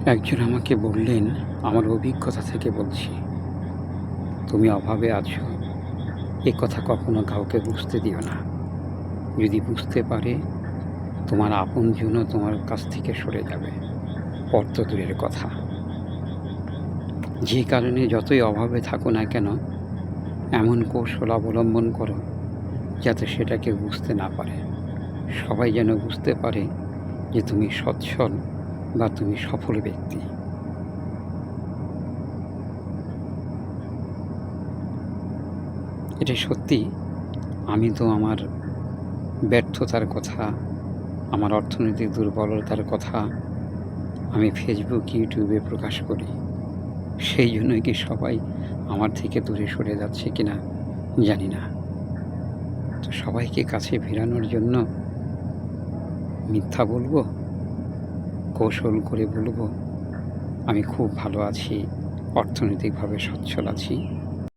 একজন আমাকে বললেন, আমার অভিজ্ঞতা থেকে বলছি, তুমি অভাবে আছো এ কথা কখনো কাউকে বুঝতে দিও না। যদি বুঝতে পারে, তোমার আপনজনও তোমার কাছ থেকে সরে যাবে, পর তো দূরের কথা। যে কারণে যতই অভাবে থাকো না কেন, এমন কৌশল অবলম্বন করো যাতে সেটা কেউ বুঝতে না পারে। সবাই যেন বুঝতে পারে যে তুমি সচ্ছল বা তুমি সফল ব্যক্তি। এটা সত্যি। আমি তো আমার ব্যর্থতার কথা, আমার অর্থনৈতিক দুর্বলতার কথা আমি ফেসবুক, ইউটিউবে প্রকাশ করি। সেই জন্যই কি সবাই আমার থেকে দূরে সরে যাচ্ছে কিনা জানি না। তো সবাইকে কাছে ফেরানোর জন্য মিথ্যা বলবো, কৌশল করে বলবো আমি খুব ভালো আছি, অর্থনৈতিকভাবে সচ্ছল আছি।